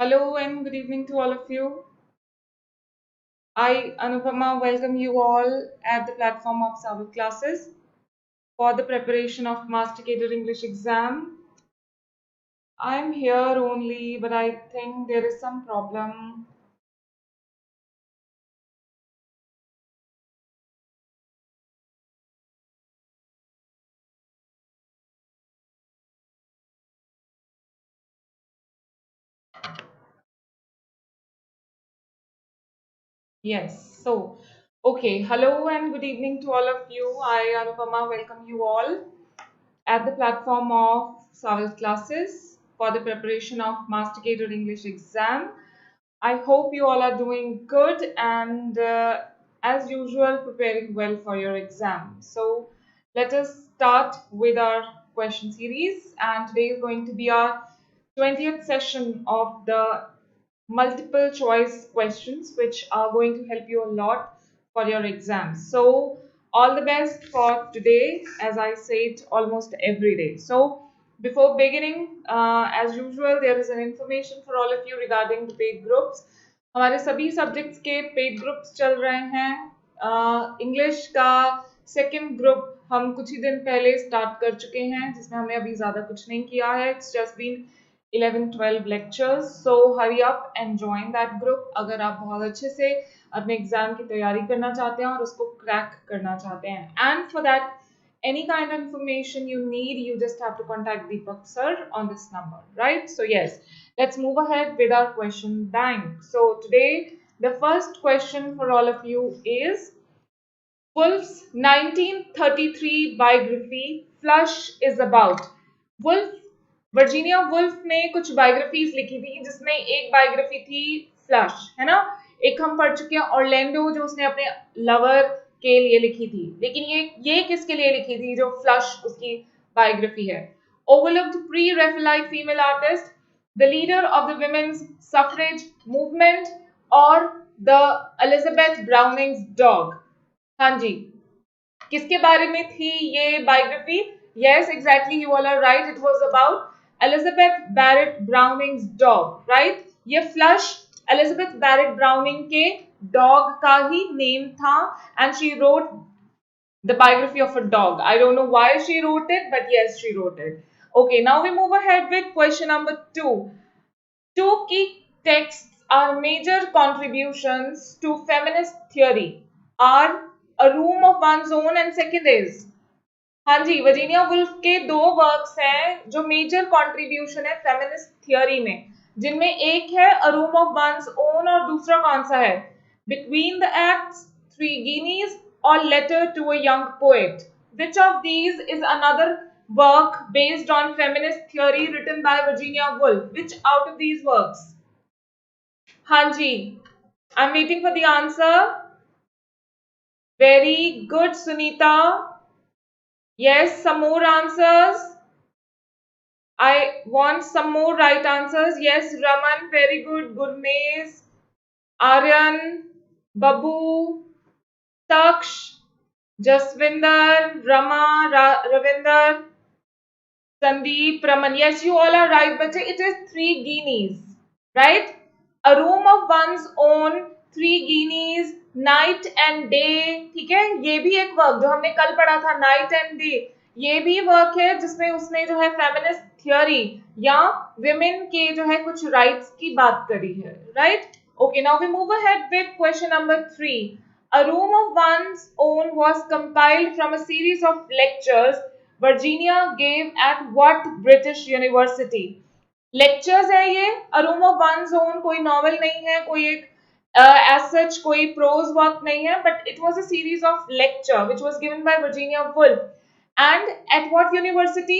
Hello and good evening to all of you. I, Anupama, welcome you all at the platform of SAAVAL classes for the preparation of Master Cadre English exam. I'm here only, but I think there is some problem. Yes, so, okay. Hello and good evening to all of you. I, Anupama, welcome you all at the platform of SAAVAL classes for the preparation of Master Cadre English exam. I hope you all are doing good and as usual preparing well for your exam. So let us start with our question series, and today is going to be our 20th session of the multiple choice questions which are going to help you a lot for your exams. So all the best for today, as I say it almost every day. So before beginning, as usual, there is an information for all of you regarding the paid groups. हमारे सभी subjects के paid groups चल रहे हैं. English का second group हम कुछ ही दिन पहले स्टार्ट कर चुके हैं, जिसमें हमने अभी ज़्यादा कुछ नहीं किया है. It's just been 11-12 lectures. So hurry up and join that group अगर आप बहुत अच्छे से अपने एग्जाम की तैयारी करना चाहते हैं और उसको क्रैक करना चाहते हैं. And for that, any kind of information you need, you just have to contact Deepak sir on this number, right? So yes, let's move ahead with our question bank. So today, the first question for all of you is Woolf's 1933 biography, Flush is about. Woolf Virginia Woolf ने कुछ biographies लिखी थी, जिसमें एक biography थी flush, है ना. एक हम पढ़ चुके हैं ऑर्लैंडो, जो उसने अपने लवर के लिए लिखी थी. लेकिन ये किसके लिए लिखी थी जो फ्लश उसकी बायोग्राफी है? Overlooked pre Raphaelite female artist, the leader of the women's suffrage movement और द एलिजाबेथ ब्राउनिंग्स डॉग. हाँ जी, किसके बारे में थी ये biography? Yes, exactly, you all are right. It was about Elizabeth Barrett Browning's dog, right? ये flush Elizabeth Barrett Browning के dog का ही नेम था, and she wrote the biography of a dog. I don't know why she wrote it, but yes, she wrote it. Okay, now we move ahead with question number 2. Two key texts are major contributions to feminist theory are A Room of One's Own and second is. हाँ जी, Virginia Woolf के दो works हैं जो major contribution है feminist theory में, जिनमें एक है a room of one's own और दूसरा कौन सा है? Between the acts, three guineas और letter to a young poet. Which of these is another work based on feminist theory written by Virginia Woolf? Which out of these works? हाँ जी, I am waiting for the answer. Very good Sunita. Yes, some more answers. I want some more right answers. Yes, Raman, very good. Gurmesh, Aryan, Babu, Taksh, Jaswinder, Rama, Ravinder, Sandeep, Raman. Yes, you all are right, but it is three guineas, right? A room of one's own, three guineas, night and day. ठीक है, ये भी एक work जो हमने कल पढ़ा था, नाइट एंड डे. ये भी वर्क है जिसमें उसने जो है फेमिनिस्ट थियोरी या विमेन के जो है कुछ राइट्स की बात करी है, right? Okay, now we move ahead with question number 3. A room of one's own was compiled from a series of lectures Virginia gave at what British university? Lectures है ये. A room of one's own कोई novel नहीं है, कोई एक as such कोई prose work नहीं है, but it was a series of lecture which was given by Virginia Woolf. And at what university?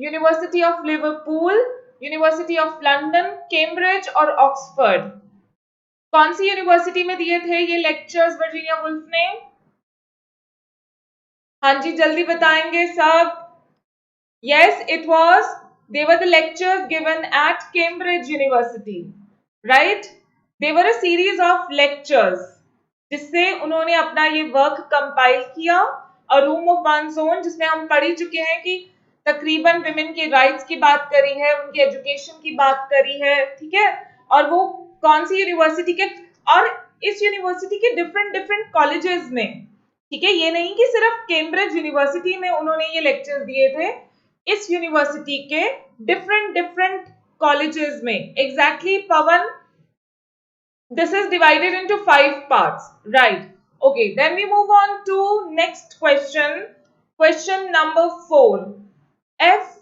University of Liverpool, University of London, Cambridge और Oxford. कौन सी यूनिवर्सिटी में दिए थे ये लेक्चर्स वर्जीनिया वुल्फ ने? हाँ जी, जल्दी बताएंगे सब. Yes, it was. They were the lectures given at Cambridge University, right? They were a series of lectures जिससे उन्होंने अपना ये वर्क कंपाइल किया, अ रूम ऑफ वन्स ओन, जिसमें हम पढ़ ही चुके हैं कि तकरीबन विमेन के राइट्स की बात करी है, उनके एजुकेशन की बात करी है, ठीक है, और वो कौन सी यूनिवर्सिटी के, और इस यूनिवर्सिटी के डिफरेंट डिफरेंट कॉलेजेस में, ठीक है, ये नहीं कि सिर्फ कैम्ब्रिज यूनिवर्सिटी में उन्होंने ये लेक्चर दिए थे, इस यूनिवर्सिटी के डिफरेंट डिफरेंट कॉलेजेस में। Exactly Pawan, this is divided into 5 parts, right? Okay, then we move on to next question. Question number 4. F.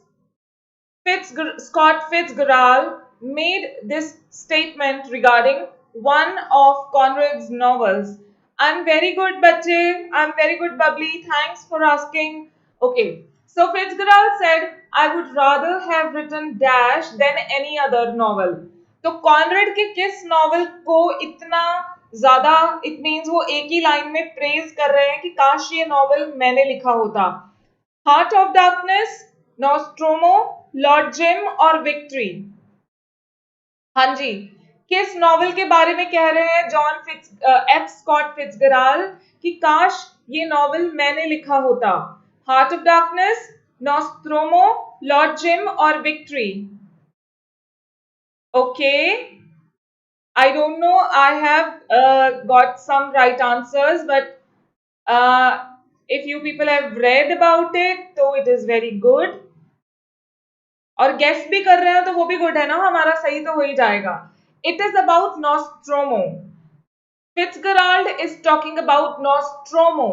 Scott Fitzgerald made this statement regarding one of Conrad's novels. I'm very good, bache. I'm very good, Bubbly. Thanks for asking. Okay, so Fitzgerald said, I would rather have written dash than any other novel. तो Conrad के किस novel को इतना ज्यादा, it means वो एक ही line में praise कर रहे हैं कि काश ये नॉवल मैंने लिखा होता? Heart of darkness, Nostromo, Lord Jim और विक्ट्री? हाँ जी, किस नॉवल के बारे में कह रहे हैं एफ स्कॉट फिट्जगेराल्ड कि काश ये नॉवल मैंने लिखा होता? Heart of darkness, Nostromo, Lord Jim और Victory? Okay, I don't know. I have got some right answers, but if you people have read about it, so it is very good. और guess भी कर रहे हो तो वो भी good है ना, हमारा सही तो हो ही जाएगा. It is about Nostromo. Fitzgerald is talking about Nostromo,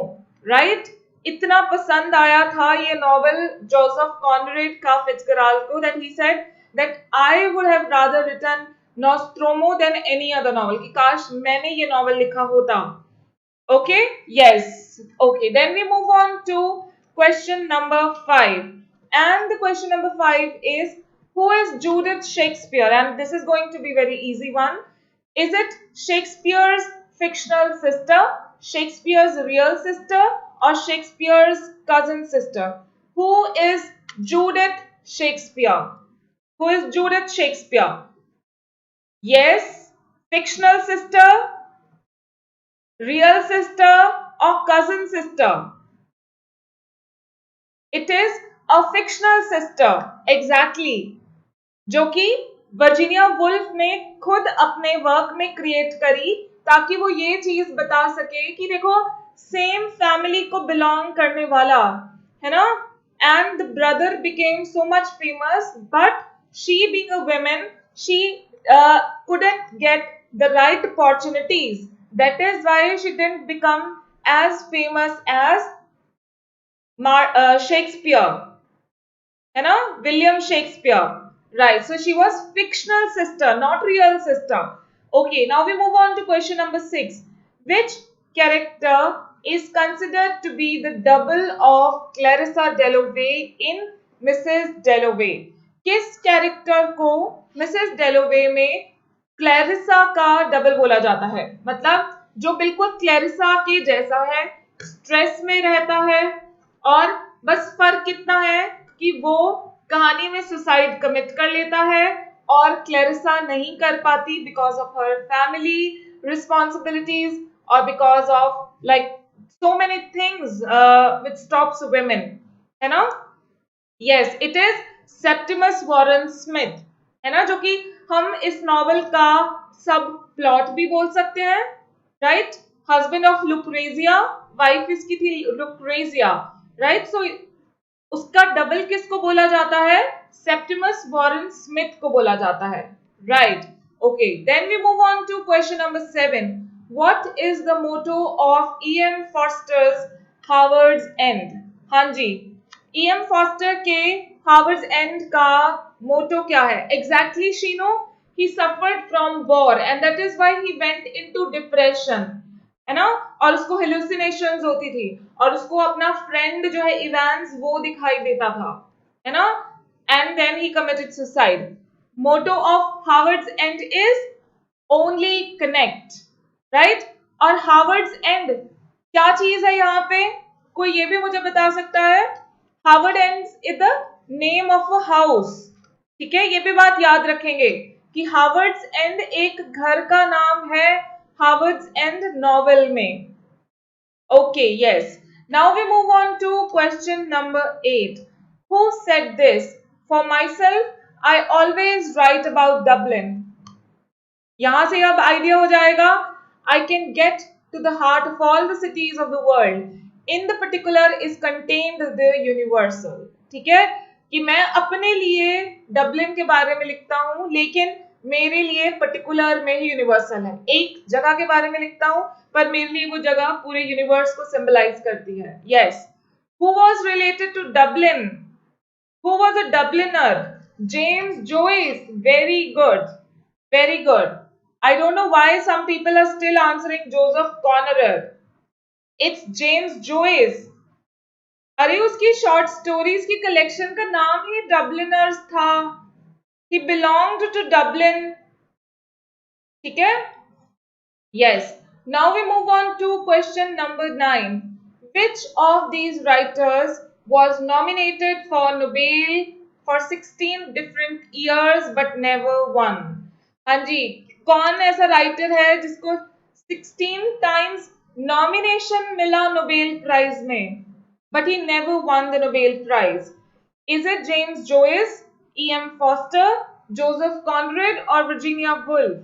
right? इतना पसंद आया था ये नॉवल जोसेफ कॉनरेड का फिट्जगेराल्ड को that he said that I would have rather written Nostromo than any other novel, कि काश मैंने ये नॉवल लिखा होता. Okay, yes. Okay, then we move on to question number 5, and the question number 5 is, who is Judith Shakespeare? And this is going to be very easy one. Is it Shakespeare's fictional sister, Shakespeare's real sister, or Shakespeare's cousin sister? Who is Judith Shakespeare? Who is Judith Shakespeare? Yes, fictional sister, real sister, or cousin sister? It is a fictional sister, exactly, जो कि Virginia Woolf ने खुद अपने work में create करी ताकि वो ये चीज बता सके कि देखो सेम फैमिली को बिलोंग करने वाला है ना, and the brother became so much famous, but she being a woman, she couldn't get the right opportunities. That is why she didn't become as famous as Shakespeare, है ना, William Shakespeare, right? So she was fictional sister, not real sister. Okay, now we move on to question number 6. Which character is considered to be the double of Clarissa Dalloway in Mrs. Dalloway? किस character को Mrs डेलोवे में Clarissa का double बोला जाता है? मतलब जो बिल्कुल क्लैरिसा के जैसा है, स्ट्रेस में रहता है, और बस फर्क कितना है कि वो कहानी में सुसाइड कमिट कर लेता है और क्लैरिसा नहीं कर पाती because of her family responsibilities और because of like so many things which stops women, है ना? Yes, it is Septimus Warren Smith, है ना, जो कि हम इस नॉवल का सब प्लॉट भी बोल सकते हैं, right? Husband of Lucrezia, wife इसकी थी लुक्रेजिया, राइट? सो उसका डबल किसको बोला जाता है? सेप्टिमस वॉरेन स्मिथ को बोला जाता है, right? Okay, then we move on to question number 7. What is the motto of E.M. Forster's Howards End? हाँ जी, E.M. फॉस्टर के हावर्ड्स एंड का मोटो क्या है? एग्जैक्टली शीनो, he suffered from war and that is why he went into depression, है ना, और उसको हेलुसिनेशंस होती थी और उसको अपना फ्रेंड जो है इवांस वो दिखाई देता था, है ना, and then he committed suicide. Motto of Howard's End is only connect, right? और Howard's End क्या चीज है यहाँ पे? कोई ये भी मुझे बता सकता है? Howard Ends is the name of a house, ठीक है, ये भी बात याद रखेंगे कि हावर्ड्स एंड एक घर का नाम है हावर्ड्स एंड नॉवेल में. Okay, yes. Now we move on to question number 8. Who said this? For myself, I always write about Dublin. यहां से अब आइडिया हो जाएगा, I can get to the heart of all the cities of the world, in the particular is contained the universal. ठीक है, कि मैं अपने लिए डबलिन के बारे में लिखता हूं, लेकिन मेरे लिए पर्टिकुलर में ही यूनिवर्सल है। एक जगह के बारे में लिखता हूं, पर मेरे लिए वो जगह पूरे यूनिवर्स को सिंबलाइज करती है। Yes, who was related to Dublin? Who was a Dubliner? James Joyce. Very good. Very good. I don't know why some people are still answering Joseph Conrad. It's James Joyce. अरे उसकी short stories की collection का नाम ही डबलिनर्स था. He belonged to Dublin. ठीक है? Yes. Now we move on to question number 9. Which of these writers was nominated for Nobel for 16 different years but never won? हाँ जी, कौन ऐसा राइटर है जिसको 16 times nomination मिला नोबेल प्राइज में, but he never won the Nobel Prize? Is it James Joyce, E.M. Foster, Joseph Conrad, or Virginia Woolf?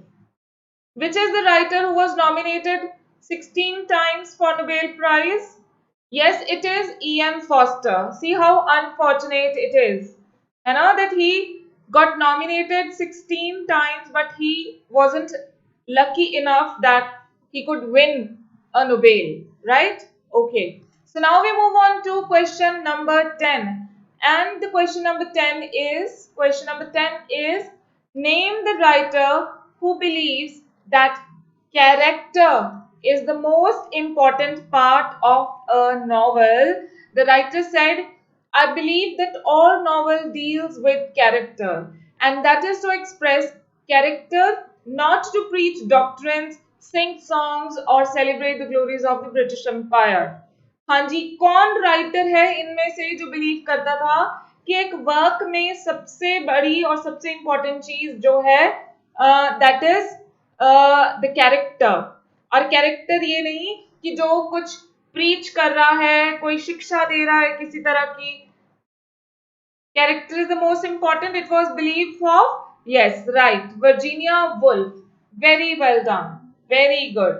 Which is the writer who was nominated 16 times for Nobel Prize? Yes, it is E.M. Foster. See how unfortunate it is, you know, that he got nominated 16 times, but he wasn't lucky enough that he could win a Nobel, right? Okay. So now we move on to question number 10. And the question number 10 is, name the writer who believes that character is the most important part of a novel. The writer said, I believe that all novel deals with character, and that is to express character, not to preach doctrines, sing songs, or celebrate the glories of the British Empire. हाँ जी, कौन writer है इनमें से जो believe करता था कि एक वर्क में सबसे बड़ी और सबसे इंपॉर्टेंट चीज जो है दैट इज द कैरेक्टर? और कैरेक्टर ये नहीं कि जो कुछ प्रीच कर रहा है, कोई शिक्षा दे रहा है किसी तरह की. Character is the most important. It was believed for, yes, right, Virginia Woolf. Very well done. Very good.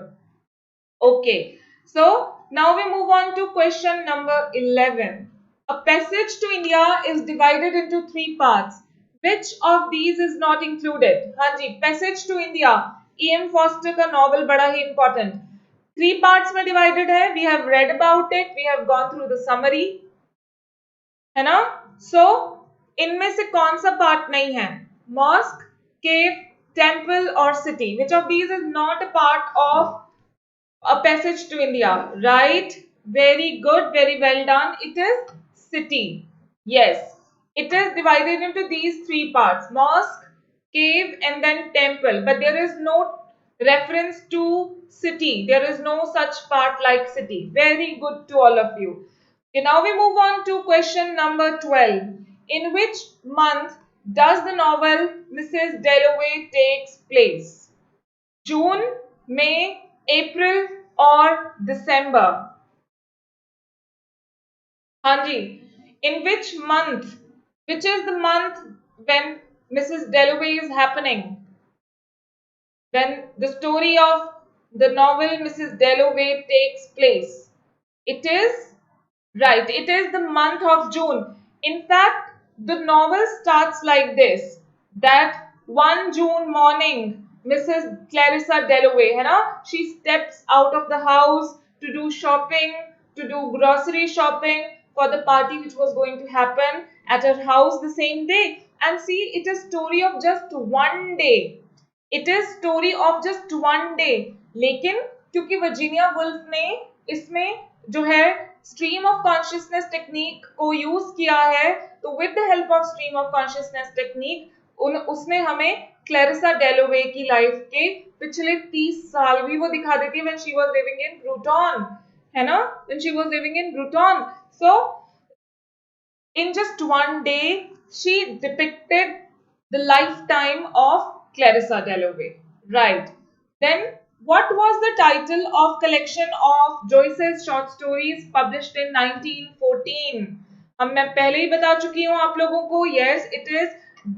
Okay. So now we move on to question number 11. A passage to India is divided into 3 parts. Which of these is not included? हाँ जी, passage to India. E.M. Foster का novel बड़ा ही important. 3 parts में divided है. We have read about it. We have gone through the summary. है ना? So इनमें से कौन सा पार्ट नहीं है? Mosque, cave, temple और city. Which of these is not a part of a passage to India? Right? Very good. Very well done. It is city. Yes. It is divided into these 3 parts. Mosque, cave and then temple. But there is no reference to city. There is no such part like city. Very good to all of you. Okay, now we move on to question number 12. In which month does the novel Mrs. Dalloway takes place? June, May, April or December? हाँ जी, in which month? Which is the month when Mrs. Dalloway is happening? When the story of the novel Mrs. Dalloway takes place? It is right, it is the month of June. In fact, the novel starts like this, that one June morning, Mrs. Clarissa Dalloway, है ना, she steps out of the house to do shopping, to do grocery shopping for the party which was going to happen at her house the same day. And see, it is story of just one day. It is story of just one day. लेकिन क्योंकि Virginia Woolf ने इसमें जो है stream of consciousness technique को use किया है, तो with the help of stream of consciousness technique उसने हमें क्लैरिसा डेलोवे की लाइफ के पिछले 30 साल भी वो दिखा देती है, when she was living in Bourton, है ना, when she was living in Bourton. So in just one day she depicted the lifetime of Clarissa Dalloway. Right. Then what was the title of collection of Joyce's short stories published in 1914? अब मैं पहले ही बता चुकी हूँ आप लोगों को. Yes, it is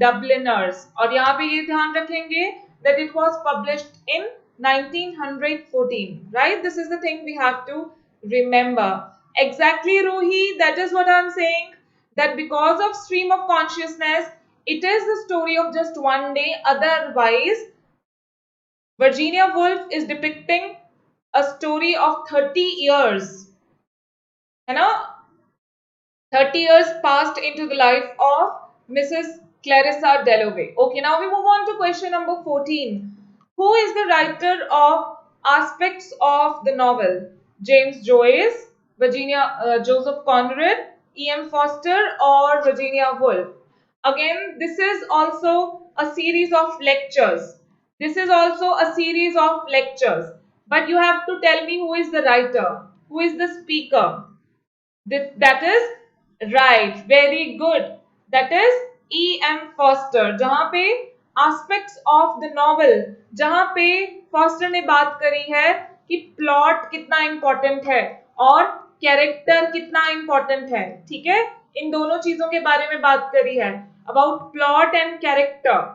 Dubliners. और यहाँ पे ये ध्यान रखेंगे, that it was published in 1914, right? This is the thing we have to remember. Exactly, Ruhi, that is what I'm saying, that because of stream of consciousness, it is the story of just one day. Otherwise, Virginia Woolf is depicting a story of 30 years. You know, 30 years passed into the life of Mrs. Clarissa Dalloway. Okay, now we move on to question number 14. Who is the writer of aspects of the novel? James Joyce, Joseph Conrad, E.M. Foster, or Virginia Woolf? Again, this is also a series of lectures. This is also a series of lectures. But you have to tell me who is the writer, who is the speaker. That is right, very good. That is E.M. Foster. जहाँ पे aspects of the novel, जहाँ पे Foster ने बात करी है कि plot कितना important है और character कितना important है, ठीक है? इन दोनों चीजों के बारे में बात करी है, about plot and character.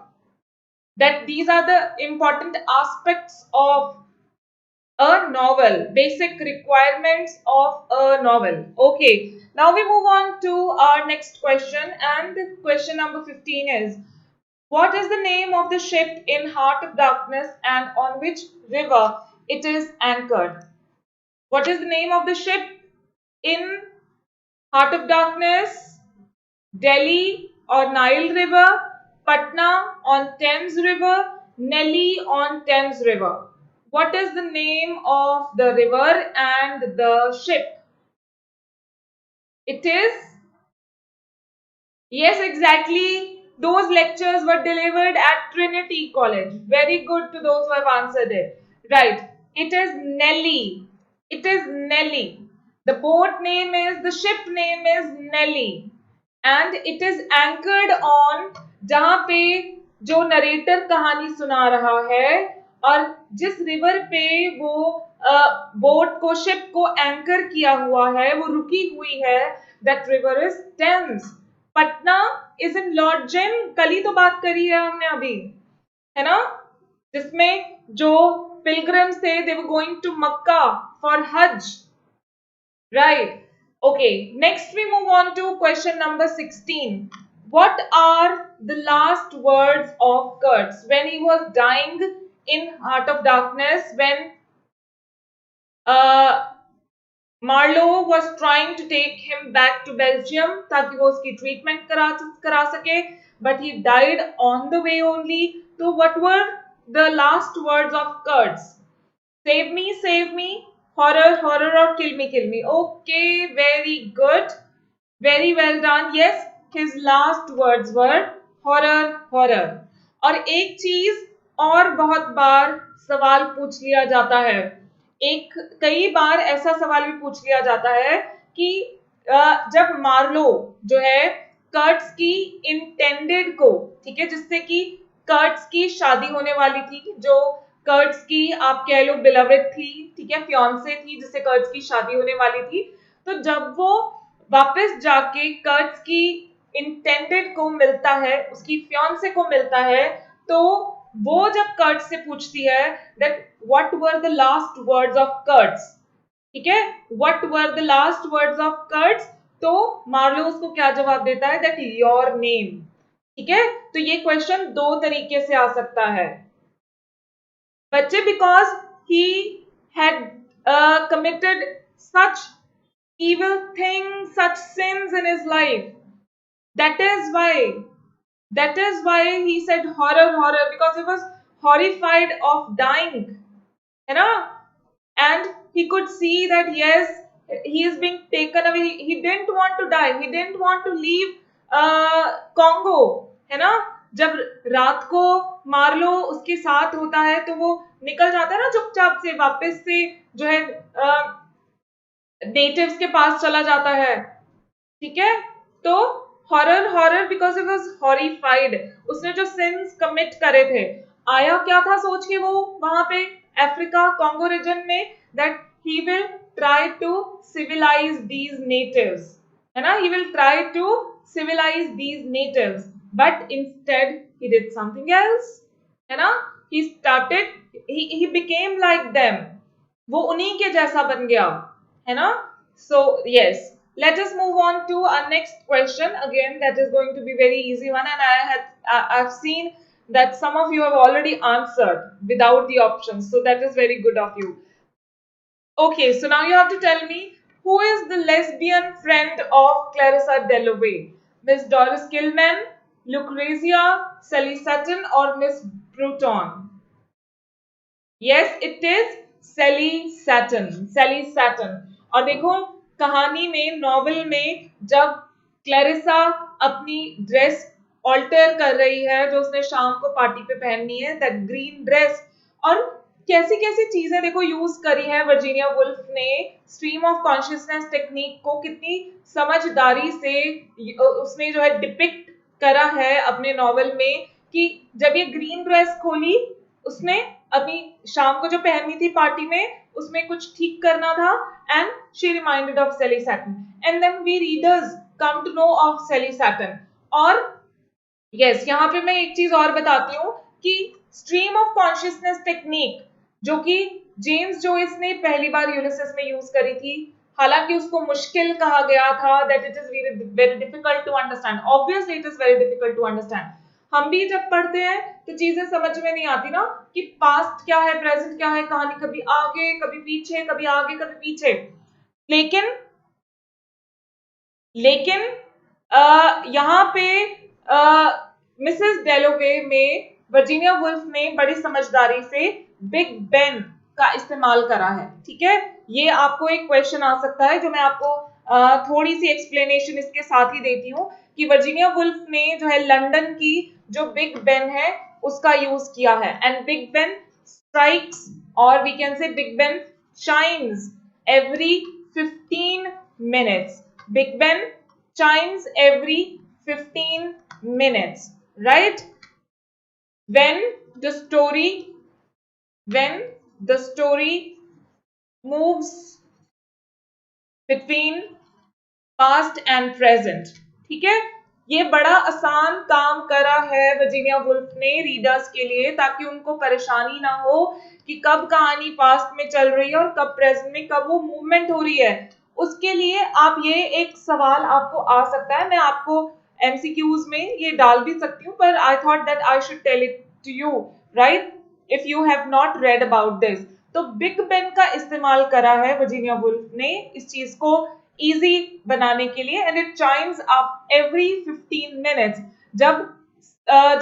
That these are the important aspects of a novel, basic requirements of a novel. Okay, now we move on to our next question, and question number 15 is, what is the name of the ship in Heart of Darkness and on which river it is anchored? What is the name of the ship in Heart of Darkness? Delhi or Nile River, Patna on Thames River, Nelly on Thames River. What is the name of the river and the ship? It is, yes, exactly. Those lectures were delivered at Trinity College. Very good to those who have answered it. Right. It is Nelly. It is Nelly. The boat name is, the ship name is Nelly. And it is anchored on, जहाँ पे जो narrator कहानी सुना रहा है और जिस river पे वो बोट को, शिप को एंकर किया हुआ है, वो रुकी हुई है, that river is Thames. Patna is in Lord Jim, कल ही तो बात करी है हमने अभी, है ना, जिसमें जो pilgrims थे, they were going to Makkah for Hajj, right? Okay, next we move on to question number 16. What are the last words of Kurtz when he was dying in Heart of Darkness, when Marlowe was trying to take him back to Belgium ताकि वो उसकी treatment करा सके, but he died on the way only. So what were the last words of Kurtz? Save me, horror, horror, or kill me. Okay, very good. Very well done. Yes, his last words were horror, horror. और एक चीज और बहुत बार सवाल पूछ लिया जाता है, कई बार ऐसा सवाल भी पूछ लिया जाता है कि जब मार्लो जो है कर्ट्स की इंटेंडेड को, ठीक है, जिससे कि कर्ट्स की शादी होने वाली थी, जो कर्ट्स की आप कह लो बिलवेड थी, ठीक है, फियांसे थी जिससे कर्ट्स की शादी होने वाली थी, तो जब वो वापस जाके कर्ट्स की इंटेंडेड को मिलता है, उसकी फियांसे को मिलता है, तो वो जब कर्ट्स से पूछती है that what were the last words of Kurtz, ठीक है, what were the last words of Kurtz, तो मार्लो उसको क्या जवाब देता है, दैट योर नेम, ठीक है। तो ये क्वेश्चन दो तरीके से आ सकता है बच्चे, because he had committed such evil things, such sins in his life. That is why he said horror, horror, because he was horrified of dying, you know, and he could see that yes, he is being taken away. He didn't want to die. He didn't want to leave Congo, है ना। जब रात को Marlowe उसके साथ होता है तो वो निकल जाता है ना चुपचाप से, वापस से जो है नेटिव्स के पास चला जाता है, ठीक है। तो horror, horror because he was horrified, उसने जो सिंस कमिट करे थे, आया क्या था सोच के वो वहां पे अफ्रीका कॉन्गो रीजन में, that he will try to civilise these natives, है ना, he will try to civilise these natives, but instead he did something else, है ना, he started, he became like them, वो उन्हीं के जैसा बन गया, है ना. So yes, let us move on to our next question. Again, that is going to be very easy one, and I've seen that some of you have already answered without the options, so that is very good of you. Okay, so now you have to tell me, who is the lesbian friend of Clarissa Dalloway? Miss Doris Gilman, Lucrezia, Sally Sutton, or Miss Bruton? Yes, it is Sally Sutton. Sally Sutton. और देखो, कहानी में, novel में, जब Clarissa अपनी dress alter कर रही है जो उसने शाम को पार्टी पे पहननी है, दैट ग्रीन ड्रेस, और कैसी कैसी चीजें देखो यूज करी है वर्जीनिया वुल्फ ने स्ट्रीम ऑफ कॉन्शियसनेस टेक्निक को, कितनी समझदारी से उसने जो है डिपिक्ट करा है अपने नॉवल में, कि जब ये ग्रीन ड्रेस खोली, उसने अभी शाम को जो पहननी थी पार्टी में, उसमें कुछ ठीक करना था, and she reminded of Sally Seton, and then we readers come to know of Sally Seton. और यस, यहाँ पे मैं एक चीज और बताती हूँ कि स्ट्रीम ऑफ कॉन्शियसनेस टेक्निक जो कि जेम्स जोइस ने पहली बार यूलिसेस में यूज करी थी, हालांकि उसको मुश्किल कहा गया था, that it is very difficult to understand. Obviously it is very difficult to understand. हम भी जब पढ़ते हैं तो चीजें समझ में नहीं आती ना, कि पास्ट क्या है, प्रेजेंट क्या है, कहानी कभी आगे कभी पीछे, कभी आगे कभी पीछे. लेकिन लेकिन यहाँ पे मिसेस डेलोवे में वर्जीनिया वुल्फ ने बड़ी समझदारी से बिग बेन का इस्तेमाल करा है. ठीक है, ये आपको एक क्वेश्चन आ सकता है जो मैं आपको थोड़ी सी एक्सप्लेनेशन इसके साथ ही देती हूँ, कि वर्जीनिया वुल्फ ने जो है लंदन की जो बिग बेन है उसका यूज किया है, एंड बिग बेन स्ट्राइक्स, और we can say Big Ben shines every 15 minutes. Big Ben chimes every 15 minutes, right? When the story moves between past and present. ठीक है, ये बड़ा आसान काम करा है वर्जीनिया वुल्फ ने रीडर्स के लिए, ताकि उनको परेशानी ना हो कि कब कहानी पास्ट में चल रही है और कब प्रेजेंट में, कब वो मूवमेंट हो रही है. उसके लिए आप, ये एक सवाल आपको आ सकता है, मैं आपको MCQs में ये डाल भी सकती हूँ, पर I thought that I should tell it to you, right, if you have not read about this. तो बिग बेन का इस्तेमाल करा है वर्जीनिया वुल्फ ने इस चीज को इजी बनाने के लिए, and it Chimes up every 15 minutes. जब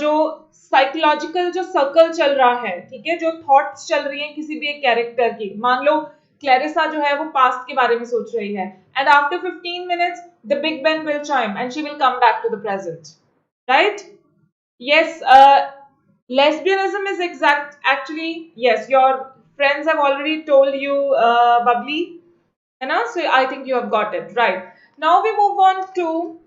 जो साइकोलॉजिकल जो सर्कल चल रहा है, ठीक है, जो थॉट्स चल रही हैं किसी भी एक कैरेक्टर की, मान लो क्लैरिसा जो है वो पास्ट के बारे में सोच रही है, and after 15 minutes the Big Ben will chime and she will come back to the present, right? Yes, lesbianism is actually, yes, your friends have already told you, bubbly, है ना? So I think you have got it right. Now we move on to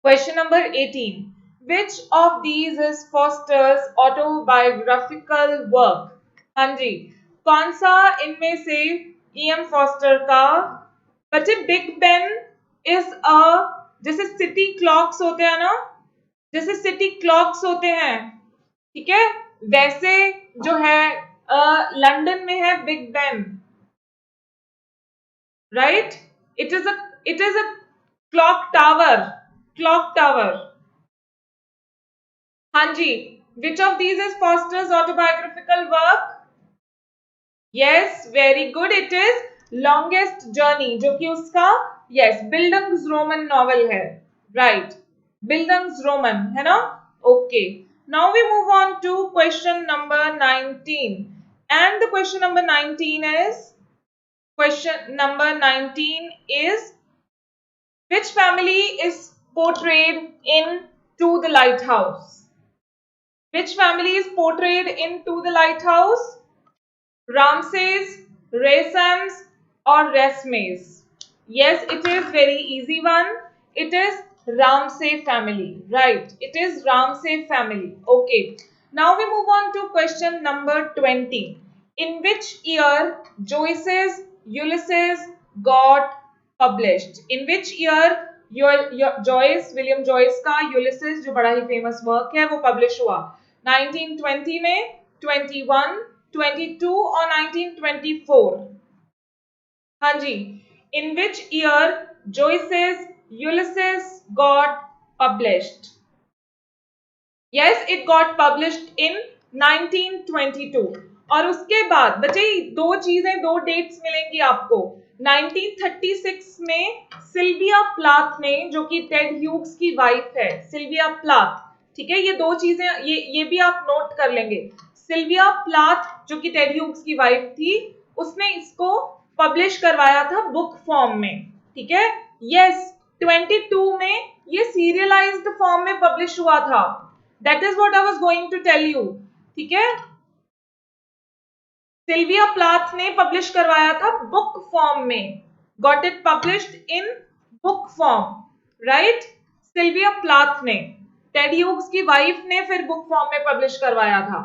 question number 18. Which of these is Foster's autobiographical work? हाँ जी, कौन सा इनमें से E.M. Foster का, बच्चे, big Ben is a, जैसे सिटी क्लॉक्स होते हैं ना, जैसे सिटी क्लॉक्स होते हैं, ठीक है, वैसे जो है लंदन में है Big Ben, right? It is a clock tower. हाँ जी, which of these is Forster's autobiographical work? Yes, very good, it is longest journey, जो कि उसका, यस, बिल्डंग्स रोमन नॉवल है, राइट, बिल्डंग्स रोमन, है ना? Okay, now we move on to question number 19, and the question number 19 is which family is portrayed in To the Lighthouse? Which family is portrayed in To the Lighthouse? Ramses, Racems, or Resmes? Yes, it is very easy one. It is Ramsay family, right? It is Ramsay family. Okay. Now we move on to question number 20. In which year Joyce's Ulysses got published? In which year William Joyce का Ulysses, जो बड़ा ही famous work है, वो publish हुआ? 1920 में, 21, 22 और 1924? हाँ जी. In which year Joyce's Ulysses got published? Yes, it got published in 1922. और उसके बाद बच्चे दो चीजें, दो डेट्स मिलेंगी आपको. 1936 में सिल्विया प्लाथ ने, जो कि टेड ह्यूग्स की वाइफ है, सिल्विया प्लाथ, ठीक है, ये दो चीजें, ये भी आप नोट कर लेंगे. सिल्विया प्लाथ जो कि टेड ह्यूग्स की वाइफ थी, उसने इसको पब्लिश करवाया था बुक फॉर्म में, ठीक है. यस, 22 में ये सीरियलाइज्ड फॉर्म में पब्लिश हुआ था. That is what I was going to tell you. ठीक है, सिल्विया प्लाथ ने पब्लिश करवाया था बुक फॉर्म में. Got it published in book form, right? Sylvia Plath ने, टेड ह्यूग्स की वाइफ ने फिर बुक फॉर्म में पब्लिश करवाया था.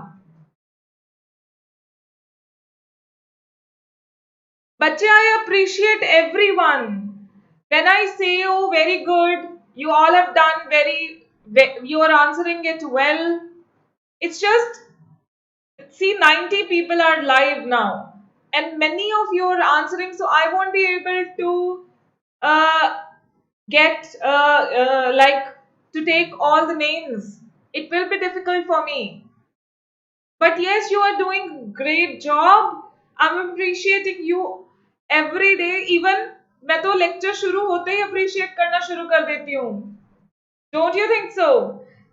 बच्चे, I appreciate everyone. When I say, oh, very good, you all have done you are answering it well. It's just, see, 90 people are live now and many of you are answering, so I won't be able to get like to take all the names. It will be difficult for me. But yes, you are doing great job. I'm appreciating you every day. Even मैं तो lecture शुरू होते ही appreciate करना शुरू कर देती हूँ. Don't you think so?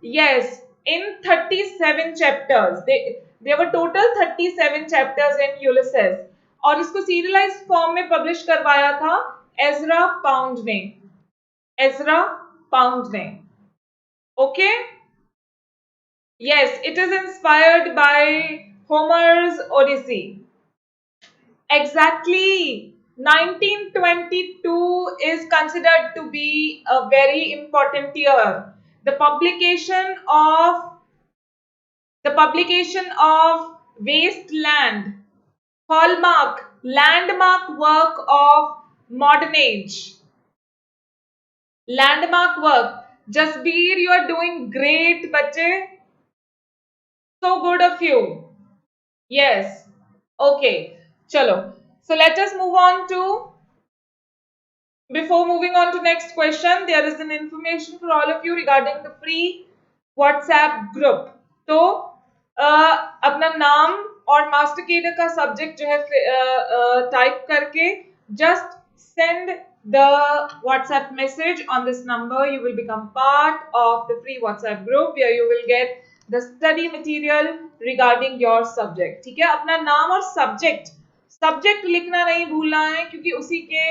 Yes, in 37 chapters. There were total 37 chapters in Ulysses. और इसको serialized form में publish करवाया था एज़रा पाउंड ने. एज़रा पाउंड ने. Okay? Yes, it is inspired by Homer's Odyssey. Exactly. 1922 is considered to be a very important year. The publication of Wasteland, hallmark, landmark work of modern age. Landmark work. Jasbir, you are doing great, bache. So good of you. Yes. Okay. Chalo. So let us move on to, before moving on to next question, there is an information for all of you regarding the free WhatsApp group. तो अपना नाम और master cadre का subject जो है type करके just send the WhatsApp message on this number. You will become part of the free WhatsApp group where you will get the study material regarding your subject. ठीक है, अपना नाम और subject लिखना नहीं भूलना है, क्योंकि उसी के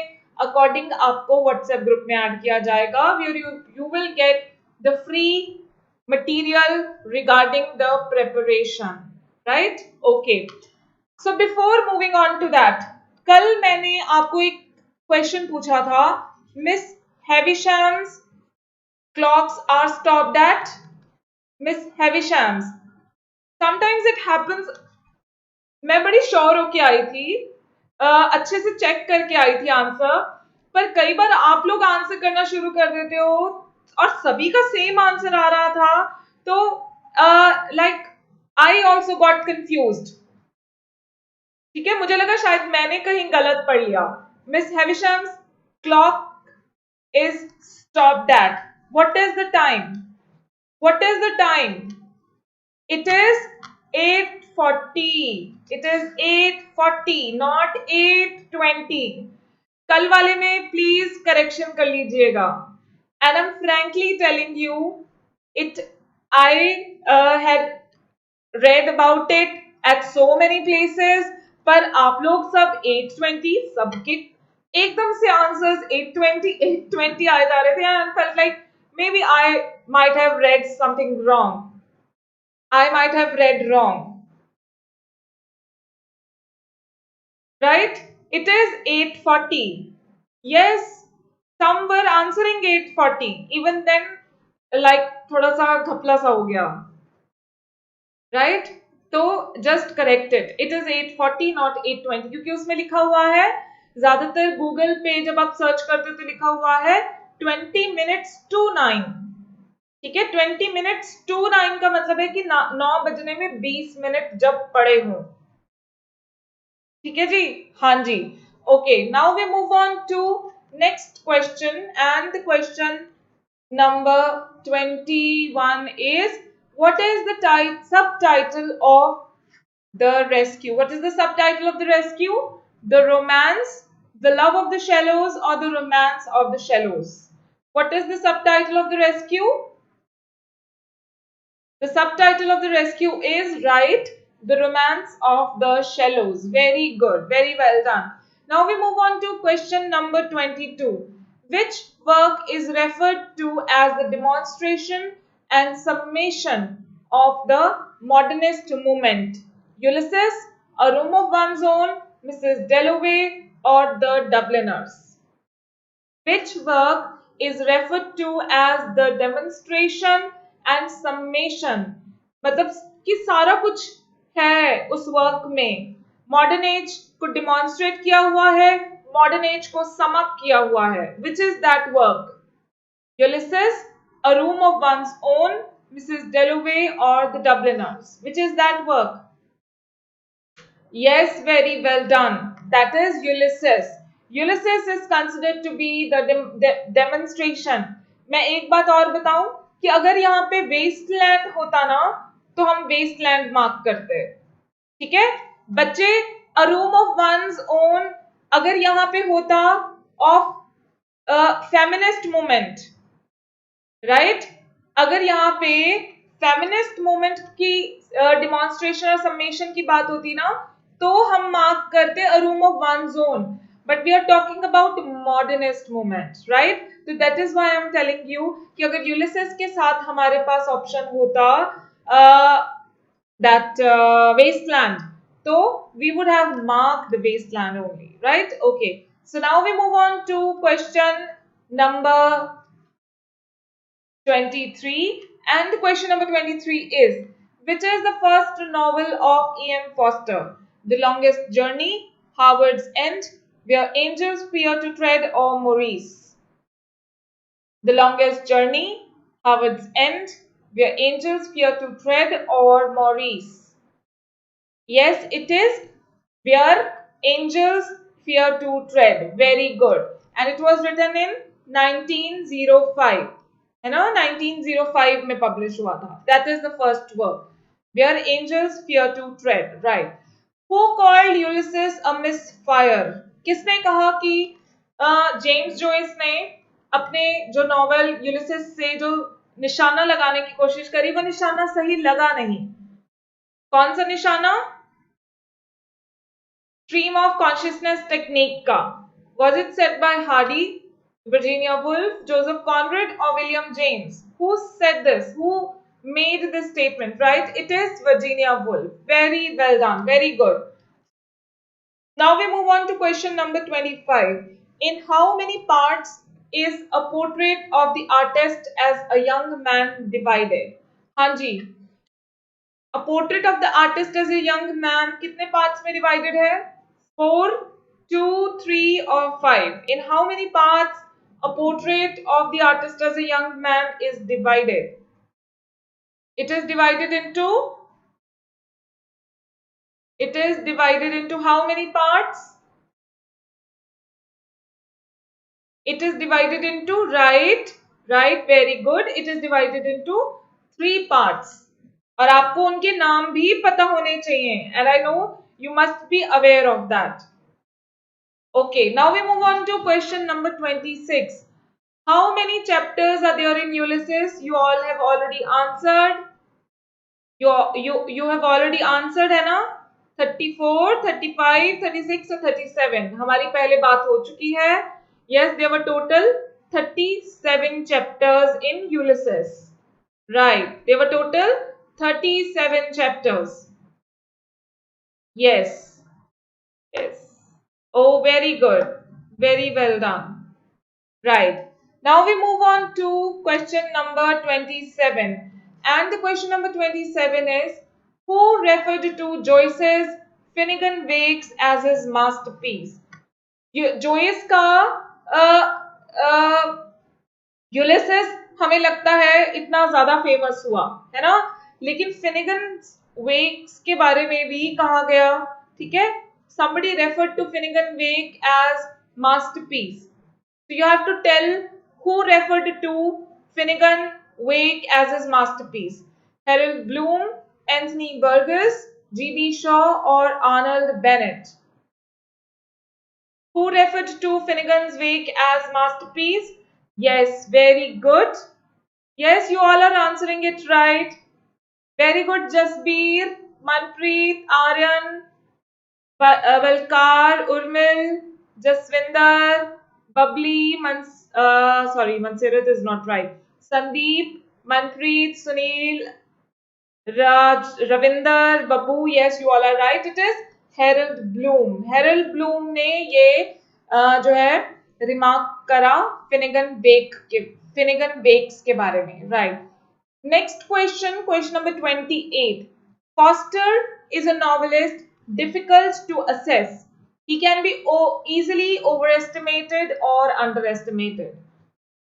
अकॉर्डिंग आपको WhatsApp ग्रुप में ऐड किया जाएगा. You will get the free material regarding the preparation, right? Okay. So before moving on to that, कल मैंने आपको एक क्वेश्चन पूछा था, Miss Havisham's clocks are stopped at. Miss Havisham's, sometimes it happens. मैं बड़ी श्योर होके आई थी, अच्छे से चेक करके आई थी आंसर, पर कई बार आप लोग आंसर करना शुरू कर देते हो और सभी का सेम आंसर आ रहा था, तो like I also got confused. ठीक है, मुझे लगा शायद मैंने कहीं गलत पढ़ लिया. Miss Havisham's clock is stopped at. What is the time? What is the time? It is 8:40. It is 8:40, not 8:20. कल वाले में प्लीज करेक्शन कर लीजिएगा. And I'm frankly telling you, I had read about it at so many places, पर आप लोग सब 8:20, सबके एकदम से आंसर्स 8:20 आए जा रहे थे, and felt like maybe I might have read something wrong. I might have read wrong. Right? It is 8:40. Yes. Some were answering 8:40. Even then, like थोड़ा सा घपला सा हो गया, right? तो just correct it. It is 8:40, not 8:20, क्योंकि उसमें लिखा हुआ है, ज्यादातर गूगल पे जब आप सर्च करते हो तो लिखा हुआ है 20 minutes to 9. ठीक है, 20 minutes to 9 का मतलब है कि 9 बजने में 20 मिनट जब पड़े हों। ठीक है जी, हाँ जी। Okay, now we move on to next question and the question number 21 is, what is the subtitle of the rescue? What is the subtitle of the rescue? The romance, the love of the shallows, or the romance of the shallows? What is the subtitle of the rescue? The subtitle of the rescue is, right, The Romance of the Shallows. Very good, very well done. Now we move on to question number 22. Which work is referred to as the demonstration and summation of the modernist movement? Ulysses, A Room of One's Own, Mrs. Dalloway, or the Dubliners? Which work is referred to as the demonstration and summation? मतलब कि सारा कुछ है उस work में, modern age को demonstrate किया हुआ है, मॉडर्न एज को सम अप किया हुआ है. Which is that work? Ulysses, A Room of One's Own, Mrs. Dalloway, or the Dubliners? Which is that work? Yes, very well done. That is Ulysses. Ulysses is considered to be the demonstration. मैं एक बात और बताऊं कि अगर यहाँ पे Westland होता ना तो हम वेस्टलैंड मार्क करते. ठीक है बच्चे, अ रूम ऑफ वंस ओन अगर यहाँ पे होता ऑफ फेमिनिस्ट मूवमेंट, राइट, अगर यहाँ पे फेमिनिस्ट मूवमेंट की डिमॉन्स्ट्रेशन और समेशन की बात होती ना तो हम मार्क करते a room of one's own, but we are talking about modernist movement, right. तो that is why I am telling you कि अगर यूलिसेस के साथ हमारे पास ऑप्शन होता दैट वेस्टलैंड, तो we would have marked the Waste Land only, right. Okay, so now we move on to question number 23, and the question number 23 is, which is the first novel of E.M. Foster? The Longest Journey, Howard's End, Where Angels Fear to Tread, or Maurice? The Longest Journey, Howard's End, Where Angels Fear to Tread, or Maurice? Yes, it is Where Angels Fear to Tread. Very good. And it was written in 1905. है ना, 1905 में publish हुआ था. That is the first work, where angels fear to tread, right. Who called Ulysses a misfire? किसने कहा कि James Joyce ने अपने जो नॉवेल यूलिसेस से जो निशाना लगाने की कोशिश करी वो निशाना सही लगा नहीं. कौन सा निशाना? स्ट्रीम ऑफ कॉन्शियसनेस टेक्निक का. Was it set by Hardy, Virginia Woolf, Joseph Conrad, or William James? Who said this? Who made this statement, right? It is Virginia Woolf. Very well done. Very good. Now we move on to question number 25. In how many parts is a portrait of the artist as a young man divided? हाँ जी. A portrait of the artist as a young man कितने parts में divided है? 4, 2, 3 or 5. In how many parts a portrait of the artist as a young man is divided? It is divided into how many parts? It is divided into, right, very good. It is divided into 3 parts. और आपको उनके नाम भी पता होने चाहिए, and I know you must be aware of that. Okay, now we move on to question number 26. How many chapters are there in Ulysses? You all have already answered. You have already answered है ना? 34, 35, 36 और 37. हमारी पहले बात हो चुकी है. Yes, there were total 37 chapters in Ulysses. Right, there were total 37 chapters. Yes. Yes. Oh, very good. Very well done. Right. Now we move on to question number 27. And the question number 27 is, who referred to Joyce's Finnegans Wake as his masterpiece? Joyce का Ulysses हमें लगता है इतना ज्यादा famous हुआ, है ना, लेकिन फिनिगन्स वेक्स के बारे में भी कहा गया, ठीक है। somebody referred to Finnegan Wake as masterpiece. So you have to tell who referred to Finnegan Wake as his masterpiece. Harold Bloom, Anthony Burgess, G.B. Shaw or Arnold Bennett. Who referred to Finnegan's Wake as masterpiece? Yes, very good. Yes, you all are answering it right. Very good, Jasbir, Manpreet, Aryan, Valkar, Urmil, Jaswinder, Bubbly, Mansirat is not right. Sandeep, Manpreet, Sunil, Ravinder, Babu, yes, you all are right. It is Harold Bloom. Harold Bloom ने ये जो है remark करा फिनिगन wax के बारे में, right? Next question, question number 28. Foster is a novelist difficult to assess. He can be easily overestimated or underestimated.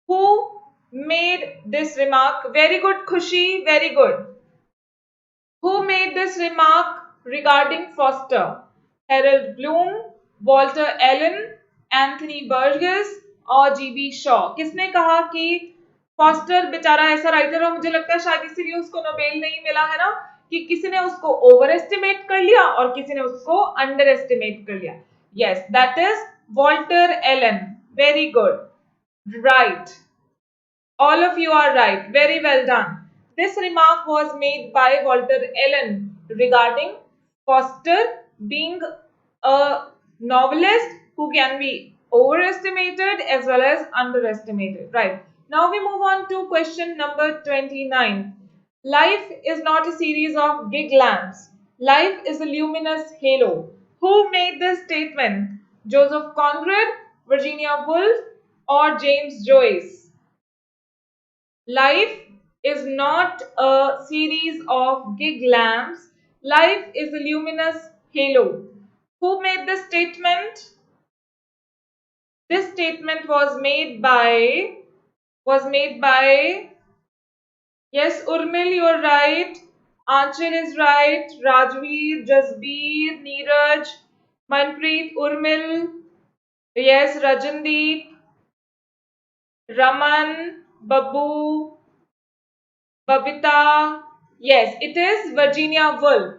Who made this remark? Very good, Khushi, very good. Who made this remark regarding Foster? Harold Bloom, Walter Allen, Anthony Burgess और G.B. Shaw. किसने कहा कि foster बेचारा ऐसा writer है, मुझे लगता है शायद इसीलिए उसको नोबेल नहीं मिला, है ना, कि किसी ने उसको ओवर एस्टिमेट कर लिया और किसी ने उसको अंडर एस्टिमेट कर लिया. Yes, that is Walter Allen. Very good, right. All of you are right. Very well done. This remark was made by Walter Allen regarding Foster being a novelist who can be overestimated as well as underestimated. Right. Now we move on to question number 29. Life is not a series of gig lamps. Life is a luminous halo. Who made this statement? Joseph Conrad, Virginia Woolf, or James Joyce? Life is not a series of gig lamps. Life is a luminous halo. Who made this statement? This statement was made by, yes, Urmil, you're right. Anchal is right. Rajveer, Jasbir, Neeraj, Manpreet, Urmil. Yes, Rajandeep, Raman, Babu, Babita. Yes, it is Virginia Woolf.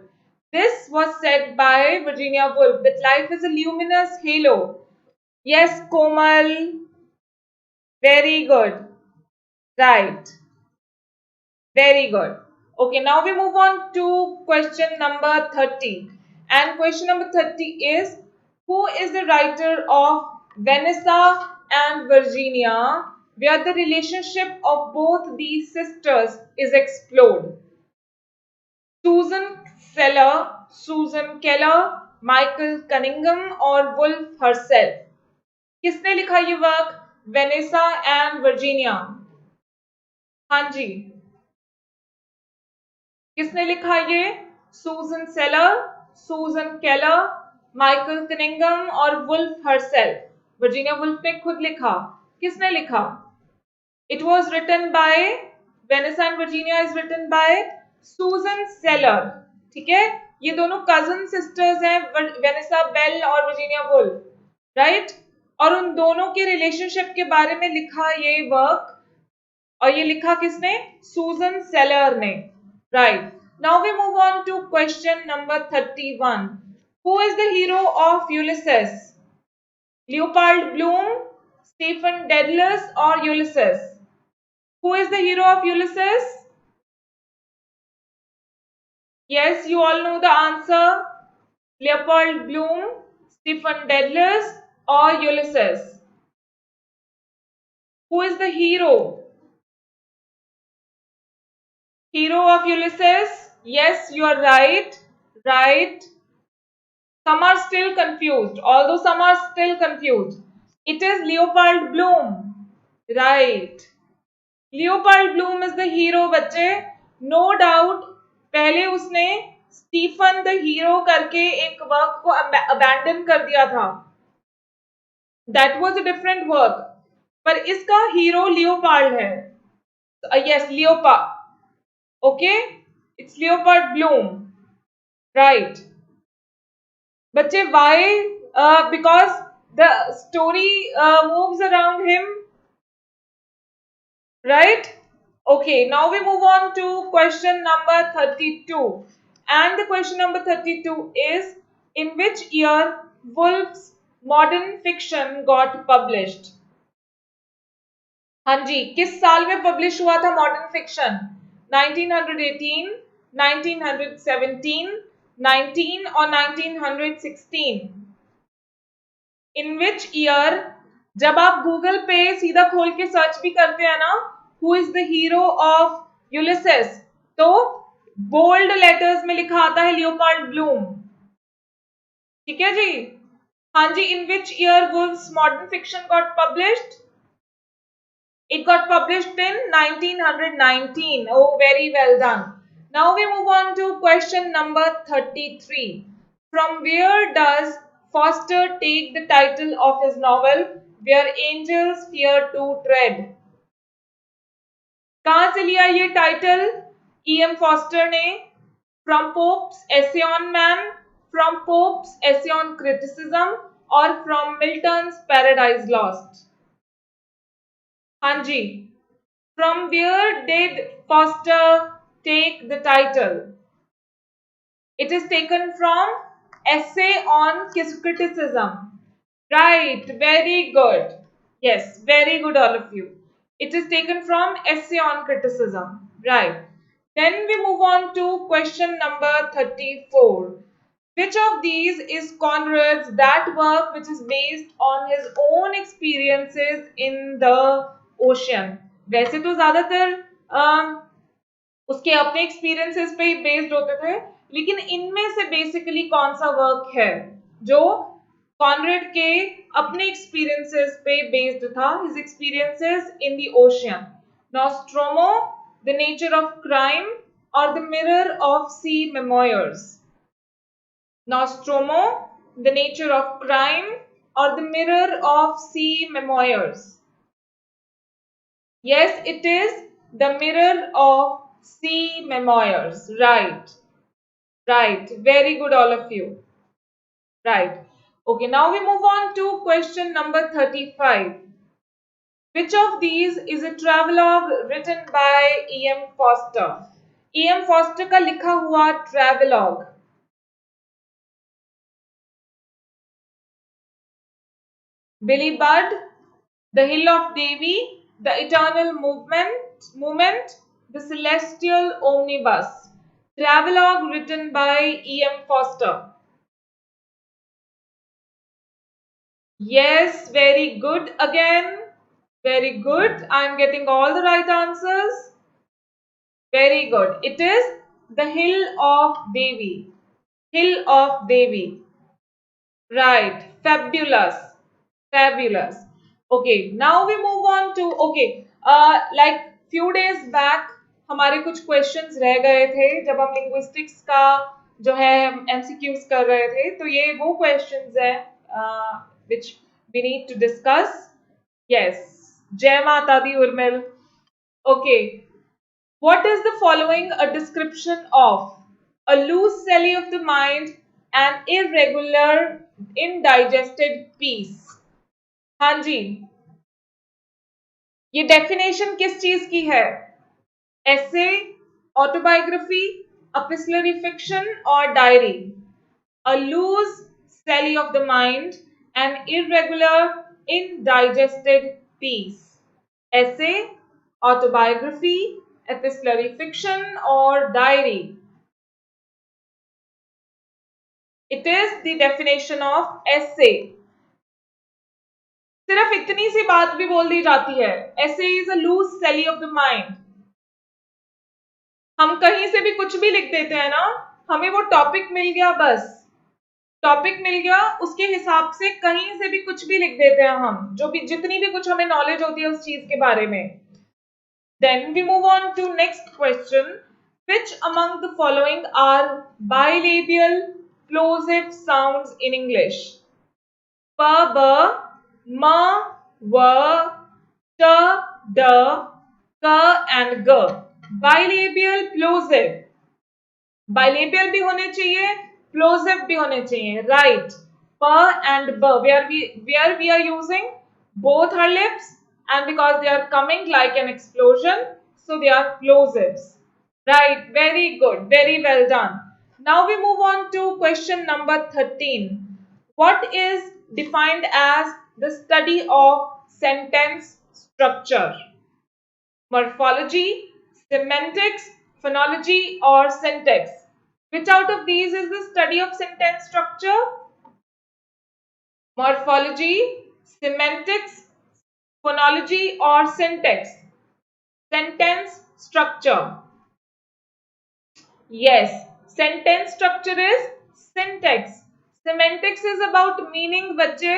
This was said by Virginia Woolf, that life is a luminous halo. Yes, Komal. Very good. Right. Very good. Okay, now we move on to question number 30. And question number 30 is, who is the writer of Vanessa and Virginia, where the relationship of both these sisters is explored? Susan Seller, Susan Keller, Michael Cunningham और Woolf herself. किसने लिखा ये work? Vanessa and Virginia. हाँ जी, किसने लिखा ये? Susan Seller, Susan Keller, Michael Cunningham और Woolf herself. Virginia Woolf ने खुद लिखा. किसने लिखा? It was written by, Vanessa and Virginia is written by Susan Seller. ठीक है, ये दोनों कजन सिस्टर्स हैं, वेनेसा बेल और वर्जीनिया वुल्फ, राइट. और उन दोनों के रिलेशनशिप के बारे में लिखा ये वर्क, और ये लिखा किसने? सूजन सेलर ने, right. Now we move on to question number 31. Who is the hero of Ulysses? Leopold Bloom, Stephen Dedalus or Ulysses? Who is the hero of Ulysses? Yes, you all know the answer. Leopold Bloom, Stephen Dedalus or Ulysses? Who is the hero? Hero of Ulysses? Yes, you are right. Right. Some are still confused. Although some are still confused. It is Leopold Bloom. Right. Leopold Bloom is the hero, बच्चे. No doubt. पहले उसने Stephen the hero करके एक work को abandon कर दिया था. That was a different work. पर इसका हीरो लियोपाल्ड है. Yes, leopard. Okay, it's leopard bloom. Right. Bachche, why? Because the story moves around him, right? Okay, now we move on to question number 32. And the question number 32 is, in which year Woolf's modern fiction got published? हाँ जी, किस साल में publish हुआ था modern fiction? 1918, 1917, 19 और 1916? इन which year? जब आप गूगल पे सीधा खोल के सर्च भी करते हैं ना, who is the hero of Ulysses, तो बोल्ड लेटर्स में लिखा आता है लियोपार्ड ब्लूम। ठीक है जी? हाँ जी, in which year Woolf's Modern Fiction got published? It got published in 1919. Oh, very well done. Now we move on to question number 33. From where does Foster take the title of his novel, Where Angels Fear to Tread? कहाँ से लिया ये title E.M. Foster ने? From Pope's Essay on Man, from Pope's Essay on Criticism, or from Milton's Paradise Lost? हाँ जी, from where did Foster take the title? It is taken from Essay on Criticism. Right, very good. Yes, very good, all of you. It is taken from Essay on Criticism. Right. Then we move on to question number 34. Which of these is Conrad's that work which is based on his own experiences in the ocean? वैसे तो ज्यादातर उसके अपने experiences पे ही based होते थे, लेकिन इनमें से बेसिकली कौन सा वर्क है जो कॉनरेड के अपने एक्सपीरियंसेस पे बेस्ड था? His experiences in the ocean, Nostromo, the nature of crime और the mirror of sea memoirs? Nostromo, the nature of crime, or the mirror of sea memoirs? Yes, it is the mirror of sea memoirs. Right. Right. Very good, all of you. Right. Okay, now we move on to question number 35. Which of these is a travelogue written by E.M. Foster? E.M. Foster का लिखा हुआ travelogue. Billy Budd, The Hill of Devi, The Eternal Movement, The Celestial Omnibus. Travelogue written by E.M. Foster. Yes, very good again. Very good. I am getting all the right answers. Very good. It is The Hill of Devi. Hill of Devi. Right. Fabulous. Fabulous. Okay, now we move on to, like few days back हमारे कुछ questions रह गए थे जब हम linguistics का जो है MCQs कर रहे थे, तो ये वो questions हैं which we need to discuss. Yes, जय माता दी Urmil. Okay, what is the following a description of? A loose celly of the mind and irregular indigested peace. हाँ जी, ये डेफिनेशन किस चीज की है? एसे, ऑटोबायोग्राफी, एपिस्टलरी फिक्शन और diary? A loose sally of the mind and irregular indigested piece. Essay, autobiography, epistolary fiction और diary? It is the definition of essay. सिर्फ इतनी सी बात भी बोल दी जाती है, ऐसे is a loose sally of the mind. हम कहीं से भी कुछ भी लिख देते हैं ना, हमें वो टॉपिक मिल गया, बस टॉपिक मिल गया, उसके हिसाब से कहीं से भी कुछ भी लिख देते हैं हम, जो भी जितनी भी कुछ हमें नॉलेज होती है उस चीज के बारे में. Then we move on to next question. Which among the following are bilabial plosive sounds in English? Pa, ba, ma, wa, ta, da, k and g. Bilabial plosive. Bilabial भी होने चाहिए, plosive भी होने चाहिए, right? P and b, where we are using both our lips, and because they are coming like an explosion, so they are plosives. Right, very good, very well done. Now we move on to question number 13. What is defined as the study of sentence structure? Morphology, semantics, phonology, or syntax? Which out of these is the study of sentence structure? Morphology, semantics, phonology, or syntax? Sentence structure. Yes, sentence structure is syntax. Semantics is about meaning, बच्चे,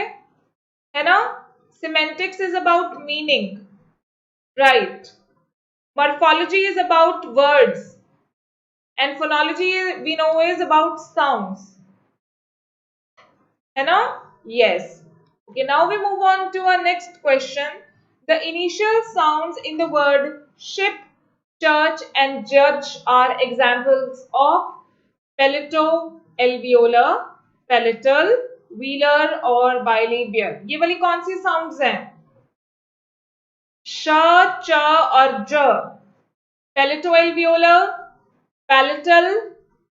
है ना? Semantics is about meaning, right? Morphology is about words, and phonology we know is about sounds, है ना? Yes. Okay, now we move on to our next question. The initial sounds in the word ship, church, and judge are examples of palatal, alveolar, palatal, velar और bilabial. ये वाली कौन सी sounds हैं? श, च और ज. Palatoalveolar, palatal,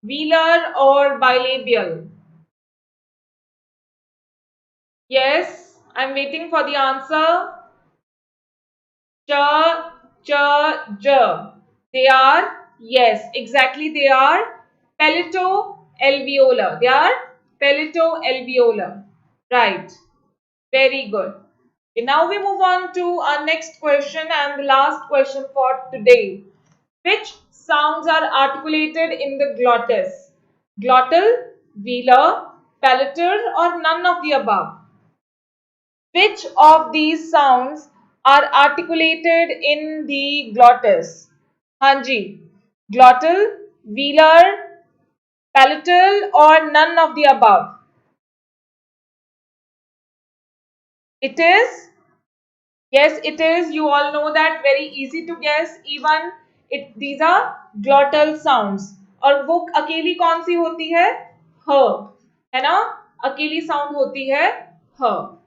velar or bilabial? Yes, I'm waiting for the answer. Ch, ch, j. They are, yes, exactly, they are palatoalveolar. They are palatoalveolar. Right. Very good. Okay, now we move on to our next question and the last question for today. Which sounds are articulated in the glottis? Glottal, velar, palatal, or none of the above? Which of these sounds are articulated in the glottis? Hanji, glottal, velar, palatal, or none of the above? It is? Yes, it is. You all know that, very easy to guess. Even these are glottal sounds. और वो अकेली कौन सी होती है? ह, है ना? अकेली साउंड होती है ह.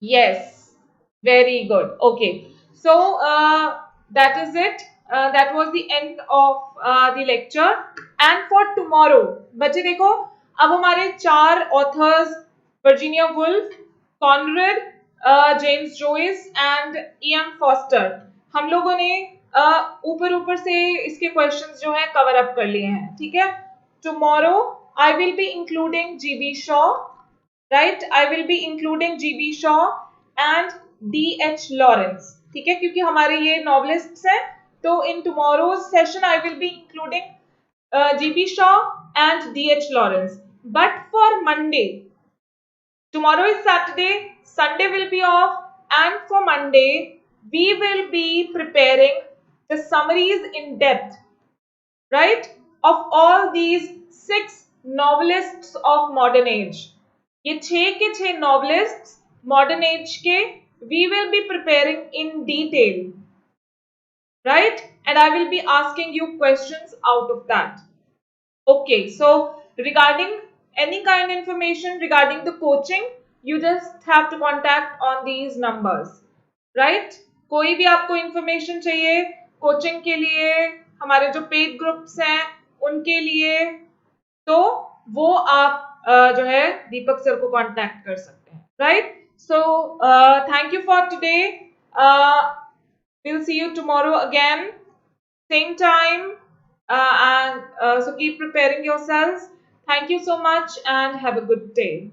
Yes, very good. Okay, so that is it. That was the end of the lecture. And for tomorrow, बच्चे देखो, अब हमारे 4 authors, Virginia Woolf, Conrad, James Joyce and E.M. Foster, हम लोगों ने ऊपर ऊपर से इसके क्वेश्चंस जो हैं कवर अप कर लिए हैं. ठीक है? Tomorrow I will be including G.B. Shaw. Right, I will be including G.B. Shaw and D.H. Lawrence. ठीक है, क्योंकि हमारे ये novelists हैं, तो in tomorrow's session I will be including G.B. Shaw and D.H. Lawrence. But for Monday, tomorrow is Saturday, Sunday will be off, and for Monday we will be preparing the summaries in depth, right, of all these 6 novelists of modern age. ये 6 के 6 novelists modern age के we will be preparing in detail, right, and I will be asking you questions out of that. Okay, so regarding any kind of information regarding the coaching, you just have to contact on these numbers, right? कोई भी आपको information चाहिए coaching के लिए, हमारे जो paid groups हैं उनके लिए, तो वो आप जो है दीपक सर को कांटेक्ट कर सकते हैं, right? So thank you for today. We'll see you tomorrow again, same time, and so keep preparing yourselves. Thank you so much and have a good day.